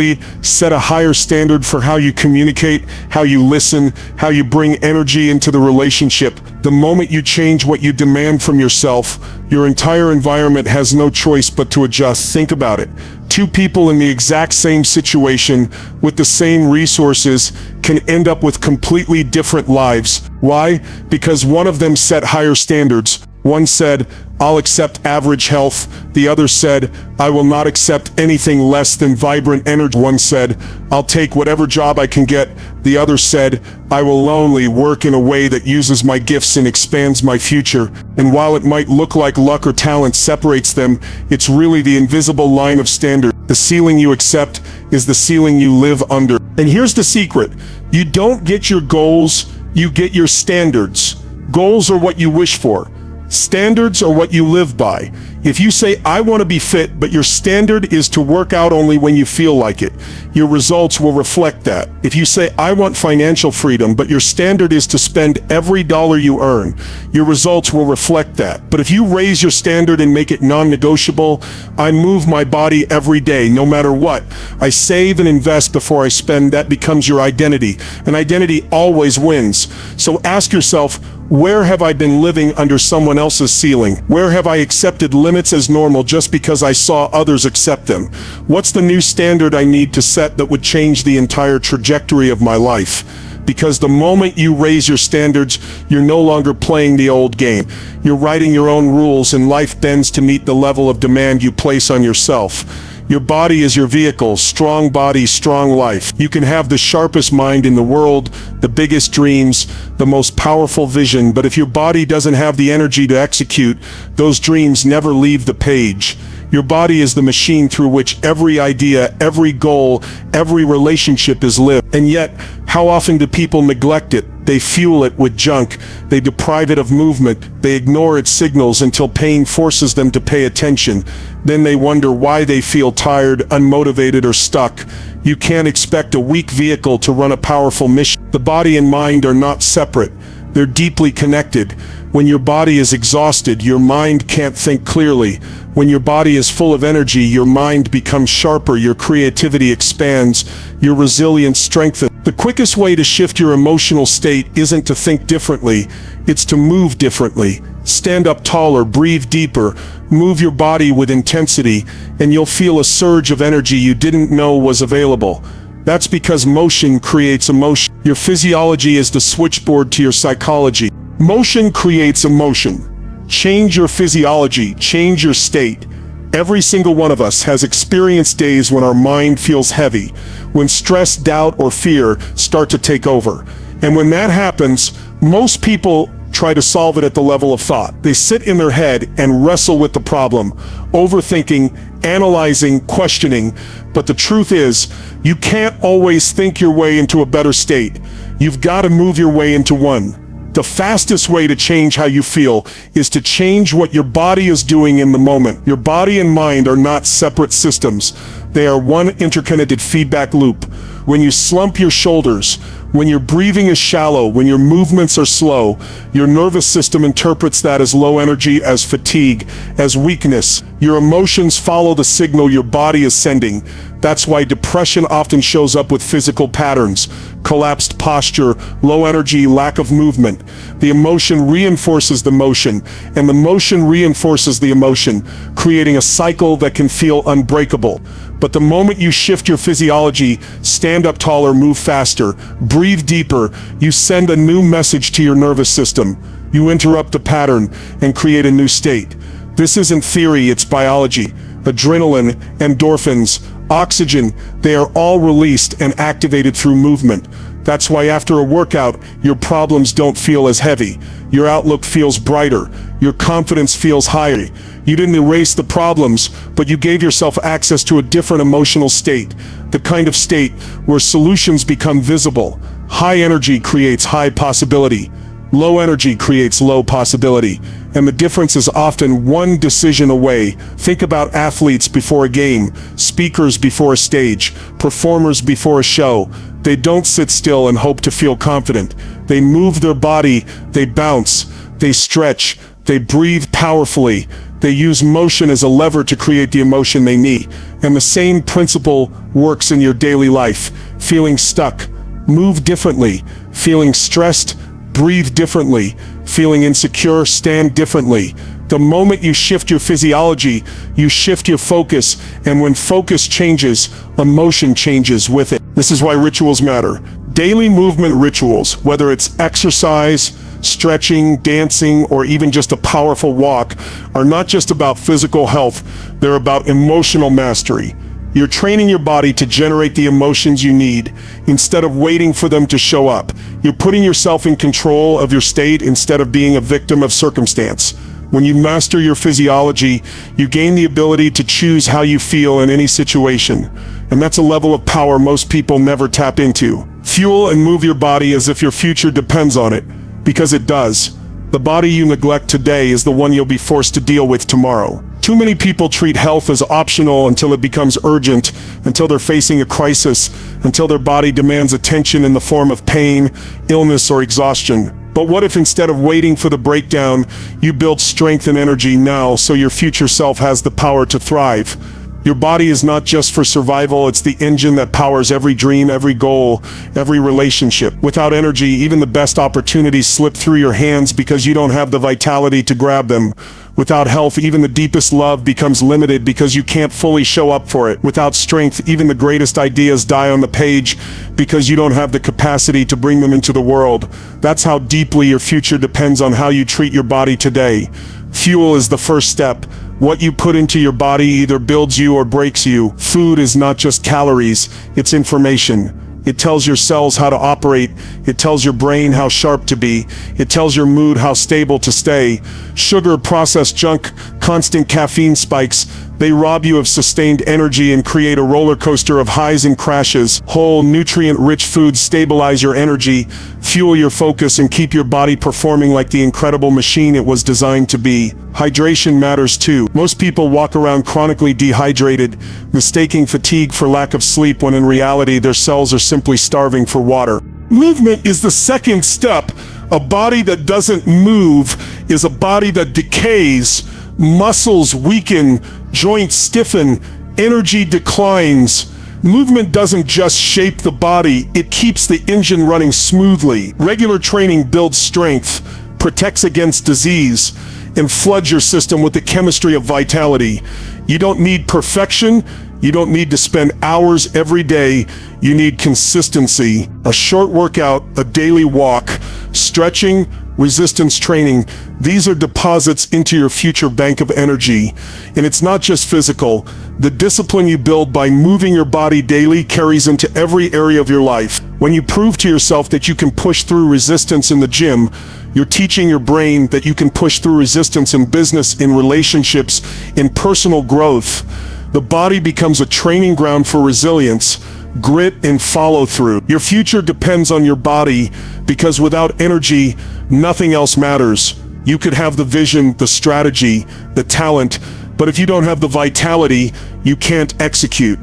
Set a higher standard for how you communicate, how you listen, how you bring energy into the relationship. The moment you change what you demand from yourself, your entire environment has no choice but to adjust. Think about it. Two people in the exact same situation with the same resources can end up with completely different lives. Why? Because one of them set higher standards. One said, "I'll accept average health." The other said, "I will not accept anything less than vibrant energy." One said, "I'll take whatever job I can get." The other said, "I will only work in a way that uses my gifts and expands my future." And while it might look like luck or talent separates them, it's really the invisible line of standard. The ceiling you accept is the ceiling you live under. And here's the secret. You don't get your goals, you get your standards. Goals are what you wish for. Standards are what you live by. If you say, "I want to be fit," but your standard is to work out only when you feel like it, your results will reflect that. If you say, "I want financial freedom," but your standard is to spend every dollar you earn, your results will reflect that. But if you raise your standard and make it non-negotiable, "I move my body every day, no matter what. I save and invest before I spend," that becomes your identity. And identity always wins. So ask yourself, where have I been living under someone else's ceiling? Where have I accepted limits as normal just because I saw others accept them? What's the new standard I need to set that would change the entire trajectory of my life? Because the moment you raise your standards, you're no longer playing the old game. You're writing your own rules, and life bends to meet the level of demand you place on yourself. Your body is your vehicle. Strong body, strong life. You can have the sharpest mind in the world, the biggest dreams, the most powerful vision, but if your body doesn't have the energy to execute, those dreams never leave the page. Your body is the machine through which every idea, every goal, every relationship is lived. And yet, how often do people neglect it? They fuel it with junk. They deprive it of movement. They ignore its signals until pain forces them to pay attention. Then they wonder why they feel tired, unmotivated, or stuck. You can't expect a weak vehicle to run a powerful mission. The body and mind are not separate. They're deeply connected. When your body is exhausted, your mind can't think clearly. When your body is full of energy, your mind becomes sharper, your creativity expands, your resilience strengthens. The quickest way to shift your emotional state isn't to think differently, it's to move differently. Stand up taller, breathe deeper, move your body with intensity, and you'll feel a surge of energy you didn't know was available. That's because motion creates emotion. Your physiology is the switchboard to your psychology. Motion creates emotion. Change your physiology, change your state. Every single one of us has experienced days when our mind feels heavy, when stress, doubt, or fear start to take over. And when that happens, most people try to solve it at the level of thought. They sit in their head and wrestle with the problem, overthinking, analyzing, questioning. But the truth is, you can't always think your way into a better state. You've got to move your way into one. The fastest way to change how you feel is to change what your body is doing in the moment. Your body and mind are not separate systems. They are one interconnected feedback loop. When you slump your shoulders, when your breathing is shallow, when your movements are slow, your nervous system interprets that as low energy, as fatigue, as weakness. Your emotions follow the signal your body is sending. That's why depression often shows up with physical patterns: collapsed posture, low energy, lack of movement. The emotion reinforces the motion, and the motion reinforces the emotion, creating a cycle that can feel unbreakable. But the moment you shift your physiology, stand up taller, move faster, breathe deeper, you send a new message to your nervous system. You interrupt the pattern and create a new state. This isn't theory, it's biology. Adrenaline, endorphins, oxygen, they are all released and activated through movement. That's why after a workout, your problems don't feel as heavy. Your outlook feels brighter. Your confidence feels higher. You didn't erase the problems, but you gave yourself access to a different emotional state. The kind of state where solutions become visible. High energy creates high possibility. Low energy creates low possibility. And the difference is often one decision away. Think about athletes before a game, speakers before a stage, performers before a show. They don't sit still and hope to feel confident. They move their body, they bounce, they stretch, they breathe powerfully. They use motion as a lever to create the emotion they need. And the same principle works in your daily life. Feeling stuck, move differently. Feeling stressed, breathe differently. Feeling insecure, stand differently. The moment you shift your physiology, you shift your focus, and when focus changes, emotion changes with it. This is why rituals matter. Daily movement rituals, whether it's exercise, stretching, dancing, or even just a powerful walk are not just about physical health, they're about emotional mastery. You're training your body to generate the emotions you need instead of waiting for them to show up. You're putting yourself in control of your state instead of being a victim of circumstance. When you master your physiology, you gain the ability to choose how you feel in any situation. And that's a level of power most people never tap into. Fuel and move your body as if your future depends on it, because it does. The body you neglect today is the one you'll be forced to deal with tomorrow. Too many people treat health as optional until it becomes urgent, until they're facing a crisis, until their body demands attention in the form of pain, illness, or exhaustion. But what if instead of waiting for the breakdown, you build strength and energy now so your future self has the power to thrive? Your body is not just for survival, it's the engine that powers every dream, every goal, every relationship. Without energy, even the best opportunities slip through your hands because you don't have the vitality to grab them. Without health, even the deepest love becomes limited because you can't fully show up for it. Without strength, even the greatest ideas die on the page because you don't have the capacity to bring them into the world. That's how deeply your future depends on how you treat your body today. Fuel is the first step. What you put into your body either builds you or breaks you. Food is not just calories, it's information. It tells your cells how to operate. It tells your brain how sharp to be. It tells your mood how stable to stay. Sugar, processed junk, constant caffeine spikes, they rob you of sustained energy and create a roller coaster of highs and crashes. Whole, nutrient-rich foods stabilize your energy, fuel your focus, and keep your body performing like the incredible machine it was designed to be. Hydration matters too. Most people walk around chronically dehydrated, mistaking fatigue for lack of sleep when in reality their cells are simply starving for water. Movement is the second step. A body that doesn't move is a body that decays. Muscles weaken, joints stiffen, energy declines. Movement doesn't just shape the body, it keeps the engine running smoothly. Regular training builds strength, protects against disease, and floods your system with the chemistry of vitality. You don't need perfection. You don't need to spend hours every day. You need consistency. A short workout, a daily walk, stretching, resistance training. These are deposits into your future bank of energy. And it's not just physical. The discipline you build by moving your body daily carries into every area of your life. When you prove to yourself that you can push through resistance in the gym, you're teaching your brain that you can push through resistance in business, in relationships, in personal growth. The body becomes a training ground for resilience, grit, and follow through. Your future depends on your body because without energy, nothing else matters. You could have the vision, the strategy, the talent, but if you don't have the vitality, you can't execute.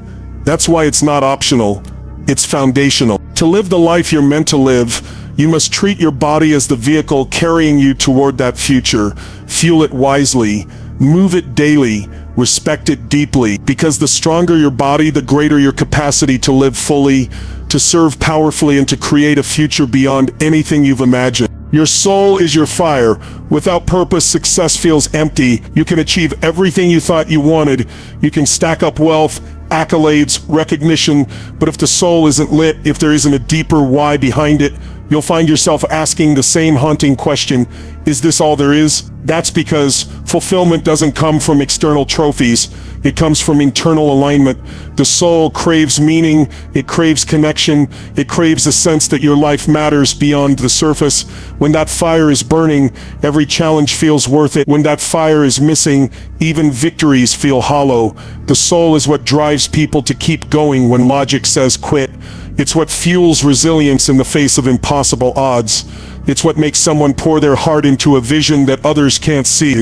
That's why it's not optional. It's foundational. To live the life you're meant to live, you must treat your body as the vehicle carrying you toward that future. Fuel it wisely, move it daily, respect it deeply, because the stronger your body, the greater your capacity to live fully, to serve powerfully, and to create a future beyond anything you've imagined. Your soul is your fire. Without purpose, success feels empty. You can achieve everything you thought you wanted. You can stack up wealth, accolades, recognition, but if the soul isn't lit, if there isn't a deeper why behind it, you'll find yourself asking the same haunting question, is this all there is? That's because fulfillment doesn't come from external trophies. It comes from internal alignment. The soul craves meaning, it craves connection, it craves a sense that your life matters beyond the surface. When that fire is burning, every challenge feels worth it. When that fire is missing, even victories feel hollow. The soul is what drives people to keep going when logic says quit. It's what fuels resilience in the face of impossible odds. It's what makes someone pour their heart into a vision that others can't see.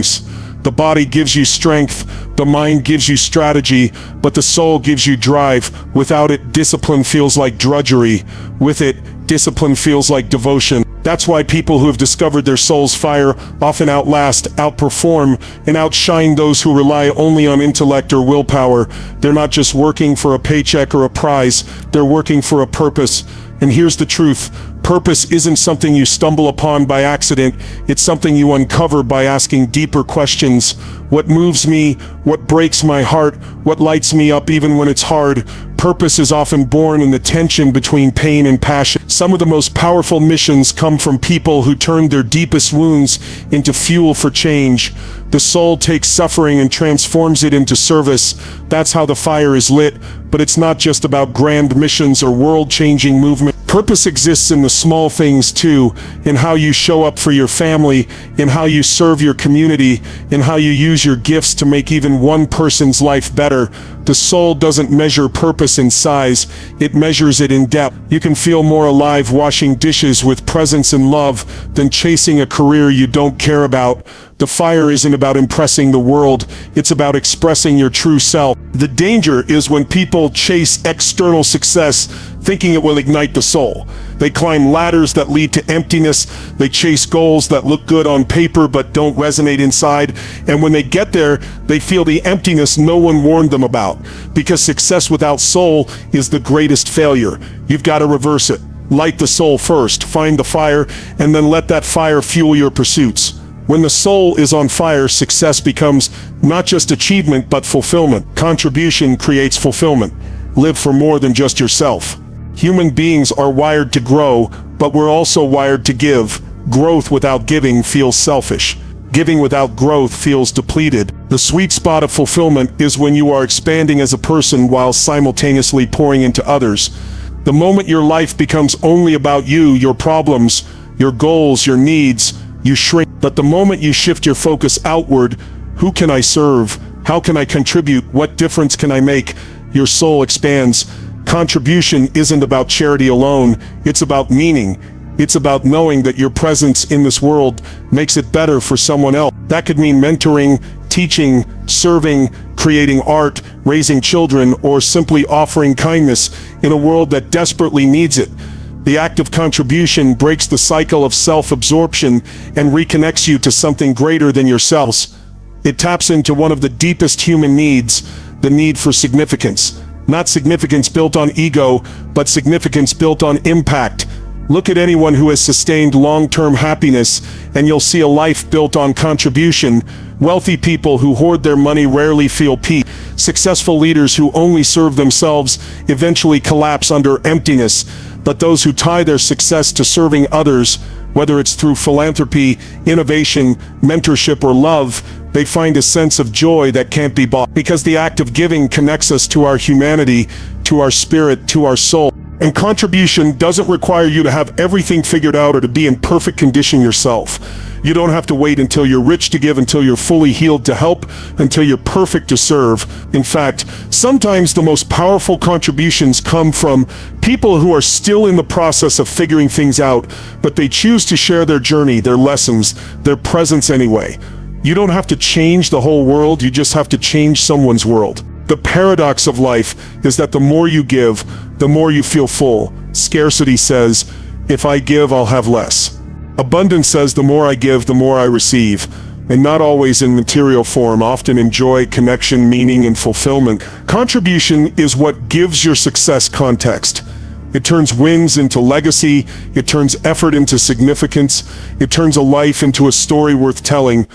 The body gives you strength, the mind gives you strategy, but the soul gives you drive. Without it, discipline feels like drudgery. With it, discipline feels like devotion. That's why people who have discovered their soul's fire often outlast, outperform, and outshine those who rely only on intellect or willpower. They're not just working for a paycheck or a prize, they're working for a purpose. And here's the truth, Purpose isn't something you stumble upon by accident, it's something you uncover by asking deeper questions. What moves me? What breaks my heart? What lights me up even when it's hard? Purpose is often born in the tension between pain and passion. Some of the most powerful missions come from people who turned their deepest wounds into fuel for change. The soul takes suffering and transforms it into service. That's how the fire is lit. But it's not just about grand missions or world-changing movement. Purpose exists in the small things too, in how you show up for your family, in how you serve your community, in how you use your gifts to make even one person's life better. The soul doesn't measure purpose in size, it measures it in depth. You can feel more alive washing dishes with presence and love than chasing a career you don't care about. The fire isn't about impressing the world, it's about expressing your true self. The danger is when people chase external success, thinking it will ignite the soul. They climb ladders that lead to emptiness, they chase goals that look good on paper but don't resonate inside, and when they get there, they feel the emptiness no one warned them about. Because success without soul is the greatest failure. You've got to reverse it. Light the soul first, find the fire, and then let that fire fuel your pursuits. When the soul is on fire, success becomes not just achievement, but fulfillment. Contribution creates fulfillment. Live for more than just yourself. Human beings are wired to grow, but we're also wired to give. Growth without giving feels selfish. Giving without growth feels depleted. The sweet spot of fulfillment is when you are expanding as a person while simultaneously pouring into others. The moment your life becomes only about you, your problems, your goals, your needs, you shrink. But the moment you shift your focus outward, who can I serve? How can I contribute? What difference can I make? Your soul expands. Contribution isn't about charity alone, it's about meaning. It's about knowing that your presence in this world makes it better for someone else. That could mean mentoring, teaching, serving, creating art, raising children, or simply offering kindness in a world that desperately needs it. The act of contribution breaks the cycle of self-absorption and reconnects you to something greater than yourselves. It taps into one of the deepest human needs, the need for significance. Not significance built on ego, but significance built on impact. Look at anyone who has sustained long-term happiness, and you'll see a life built on contribution. Wealthy people who hoard their money rarely feel peace. Successful leaders who only serve themselves eventually collapse under emptiness. But those who tie their success to serving others, whether it's through philanthropy, innovation, mentorship, or love, they find a sense of joy that can't be bought. Because the act of giving connects us to our humanity, to our spirit, to our soul. And contribution doesn't require you to have everything figured out or to be in perfect condition yourself. You don't have to wait until you're rich to give, until you're fully healed to help, until you're perfect to serve. In fact, sometimes the most powerful contributions come from people who are still in the process of figuring things out, but they choose to share their journey, their lessons, their presence anyway. You don't have to change the whole world, you just have to change someone's world. The paradox of life is that the more you give, the more you feel full. Scarcity says, if I give, I'll have less. Abundance says, the more I give, the more I receive. And not always in material form, often in joy, connection, meaning, and fulfillment. Contribution is what gives your success context. It turns wins into legacy, it turns effort into significance, it turns a life into a story worth telling.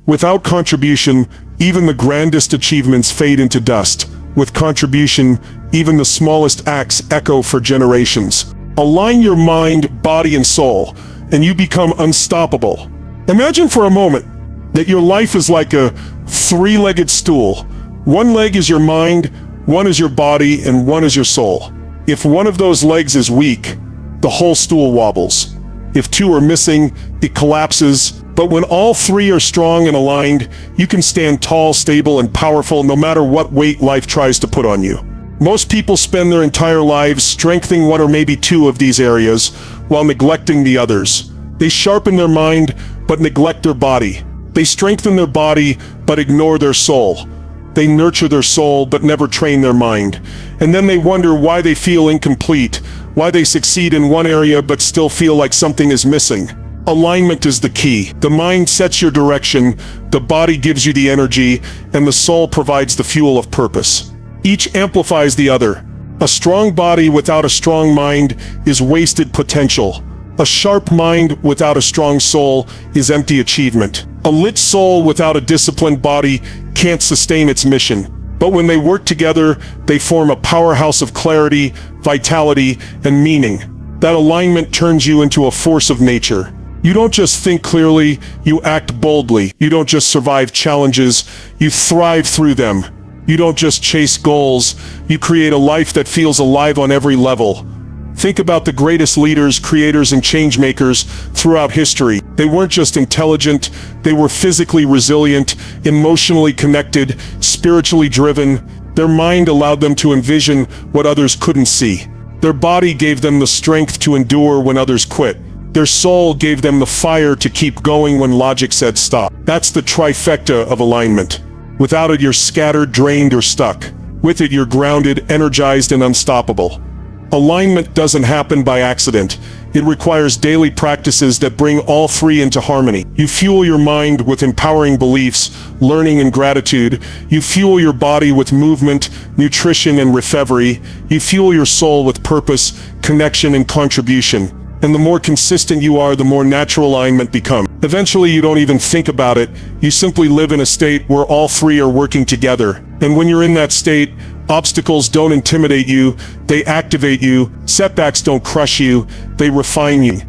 Without contribution, even the grandest achievements fade into dust. With contribution, even the smallest acts echo for generations. Align your mind, body, and soul, and you become unstoppable. Imagine for a moment that your life is like a three-legged stool. One leg is your mind, one is your body, and one is your soul. If one of those legs is weak, the whole stool wobbles. If two are missing, it collapses. But when all three are strong and aligned, you can stand tall, stable, and powerful no matter what weight life tries to put on you. Most people spend their entire lives strengthening one or maybe two of these areas while neglecting the others. They sharpen their mind, but neglect their body. They strengthen their body, but ignore their soul. They nurture their soul, but never train their mind. And then they wonder why they feel incomplete, why they succeed in one area but still feel like something is missing. Alignment is the key. The mind sets your direction, the body gives you the energy, and the soul provides the fuel of purpose. Each amplifies the other. A strong body without a strong mind is wasted potential. A sharp mind without a strong soul is empty achievement. A lit soul without a disciplined body can't sustain its mission. But when they work together, they form a powerhouse of clarity, vitality, and meaning. That alignment turns you into a force of nature. You don't just think clearly, you act boldly. You don't just survive challenges, you thrive through them. You don't just chase goals, you create a life that feels alive on every level. Think about the greatest leaders, creators, and change makers throughout history. They weren't just intelligent, they were physically resilient, emotionally connected, spiritually driven. Their mind allowed them to envision what others couldn't see. Their body gave them the strength to endure when others quit. Their soul gave them the fire to keep going when logic said stop. That's the trifecta of alignment. Without it, you're scattered, drained, or stuck. With it, you're grounded, energized, and unstoppable. Alignment doesn't happen by accident. It requires daily practices that bring all three into harmony. You fuel your mind with empowering beliefs, learning, and gratitude. You fuel your body with movement, nutrition, and reverie. You fuel your soul with purpose, connection, and contribution. And the more consistent you are, the more natural alignment becomes. Eventually, you don't even think about it. You simply live in a state where all three are working together. And when you're in that state, obstacles don't intimidate you, they activate you. Setbacks don't crush you, they refine you.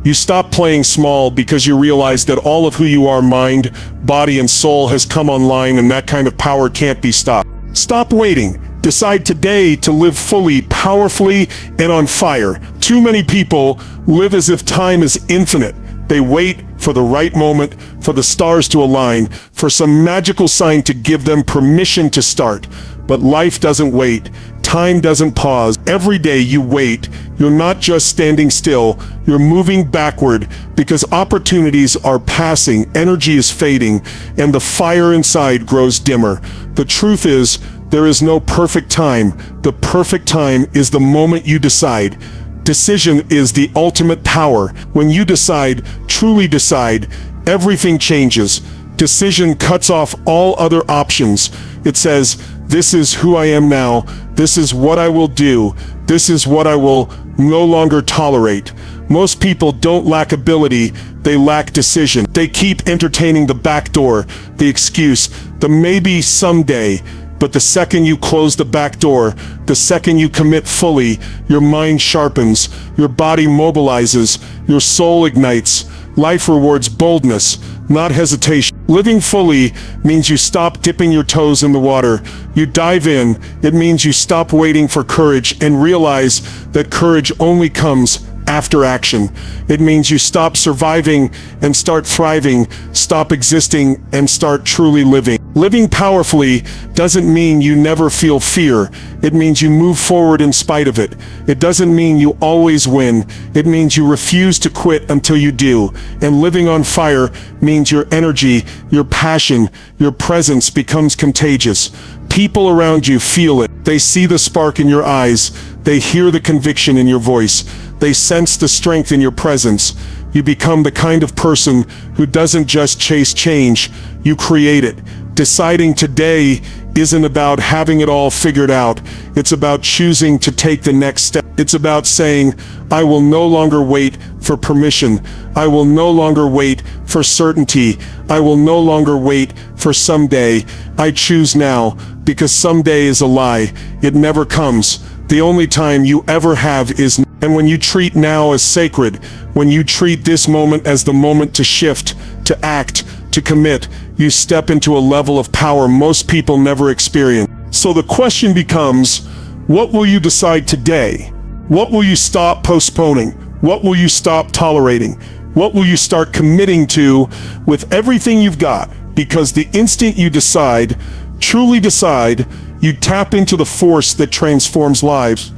You stop playing small because you realize that all of who you are, mind, body, and soul, has come online, and that kind of power can't be stopped. Stop waiting. Decide today to live fully, powerfully, and on fire. Too many people live as if time is infinite. They wait for the right moment, for the stars to align, for some magical sign to give them permission to start. But life doesn't wait. Time doesn't pause. Every day you wait, you're not just standing still, you're moving backward, because opportunities are passing, energy is fading, and the fire inside grows dimmer. The truth is, there is no perfect time. The perfect time is the moment you decide. Decision is the ultimate power. When you decide, truly decide, everything changes. Decision cuts off all other options. It says, this is who I am now. This is what I will do. This is what I will no longer tolerate. Most people don't lack ability, they lack decision. They keep entertaining the back door, the excuse, the maybe someday. But the second you close the back door, the second you commit fully, your mind sharpens, your body mobilizes, your soul ignites. Life rewards boldness, not hesitation. Living fully means you stop dipping your toes in the water. You dive in. It means you stop waiting for courage and realize that courage only comes after action. It means you stop surviving and start thriving, stop existing and start truly living. Living powerfully doesn't mean you never feel fear. It means you move forward in spite of it. It doesn't mean you always win. It means you refuse to quit until you do. And living on fire means your energy, your passion, your presence becomes contagious. People around you feel it. They see the spark in your eyes. They hear the conviction in your voice. They sense the strength in your presence. You become the kind of person who doesn't just chase change, you create it. Deciding today isn't about having it all figured out. It's about choosing to take the next step. It's about saying, I will no longer wait for permission. I will no longer wait for certainty. I will no longer wait for someday. I choose now, because someday is a lie. It never comes. The only time you ever have is now. And when you treat now as sacred, when you treat this moment as the moment to shift, to act, to commit, you step into a level of power most people never experience. So the question becomes, what will you decide today? What will you stop postponing? What will you stop tolerating? What will you start committing to with everything you've got? Because the instant you decide, truly decide, you tap into the force that transforms lives.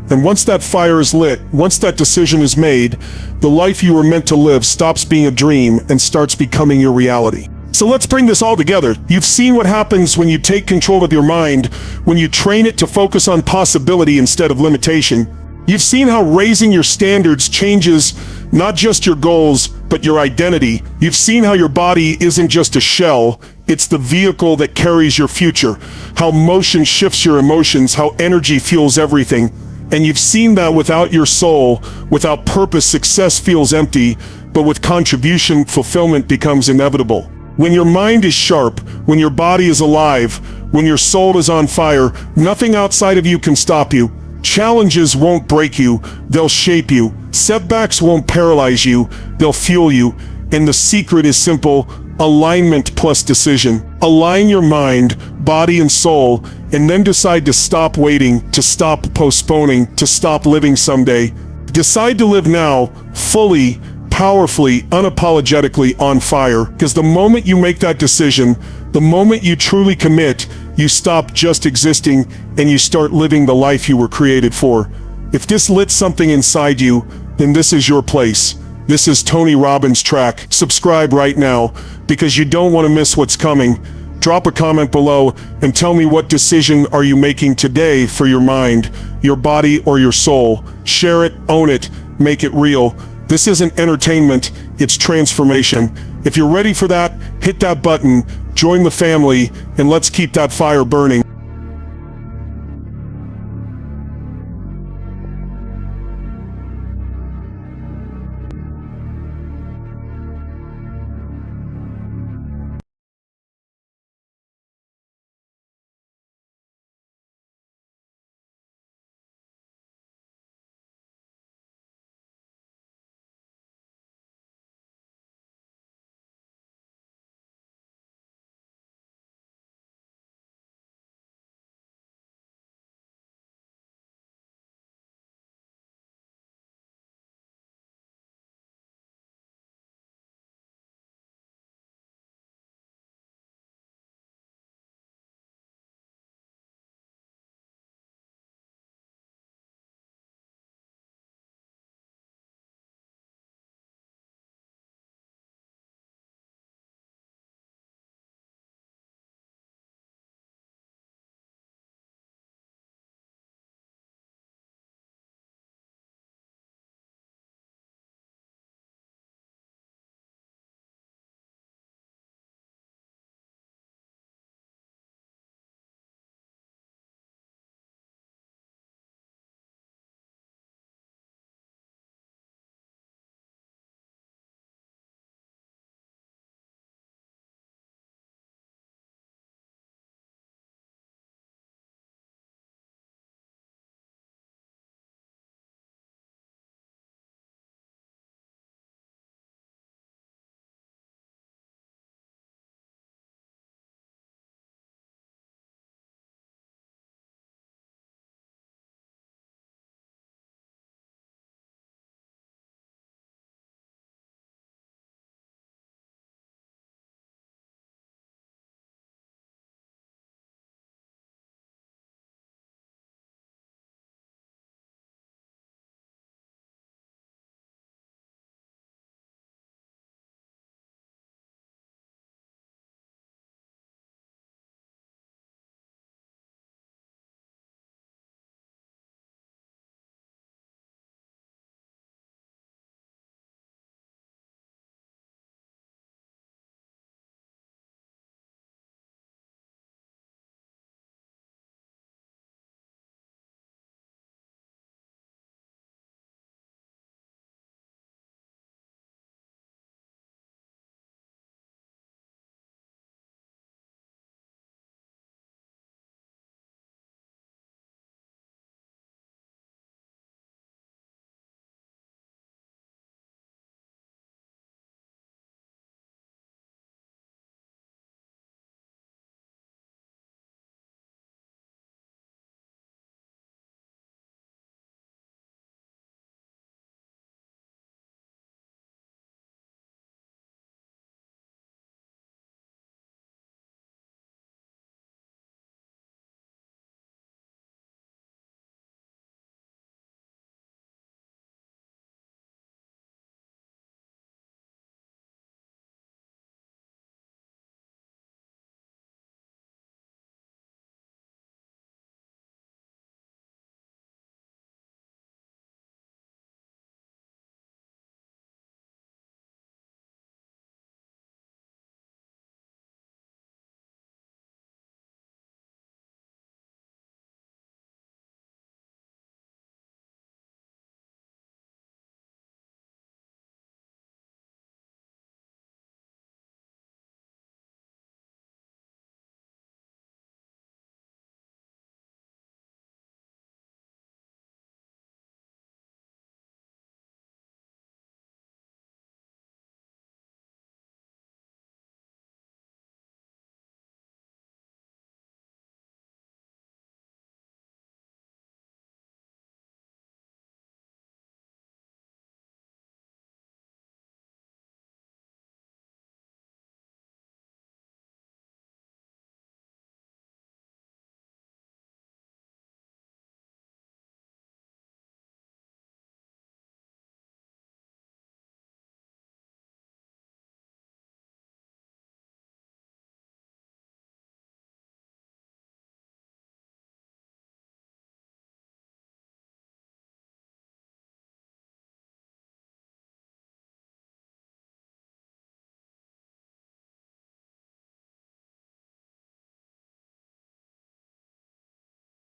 And once that fire is lit, once that decision is made, the life you were meant to live stops being a dream and starts becoming your reality. So let's bring this all together. You've seen what happens when you take control of your mind, when you train it to focus on possibility instead of limitation. You've seen how raising your standards changes not just your goals, but your identity. You've seen how your body isn't just a shell, it's the vehicle that carries your future. How motion shifts your emotions, how energy fuels everything. And you've seen that without your soul, without purpose, success feels empty, but with contribution, fulfillment becomes inevitable. When your mind is sharp, when your body is alive, when your soul is on fire, nothing outside of you can stop you. Challenges won't break you, they'll shape you. Setbacks won't paralyze you, they'll fuel you. And the secret is simple: alignment plus decision. Align your mind, body, and soul, and then decide to stop waiting, to stop postponing, to stop living someday. Decide to live now, fully, powerfully, unapologetically on fire. Because the moment you make that decision, the moment you truly commit, you stop just existing and you start living the life you were created for. If this lit something inside you, then this is your place. This is Tony Robbins' track. Subscribe right now, because you don't want to miss what's coming. Drop a comment below and tell me, what decision are you making today for your mind, your body, or your soul? Share it, own it, make it real. This isn't entertainment, it's transformation. If you're ready for that, hit that button, join the family, and let's keep that fire burning.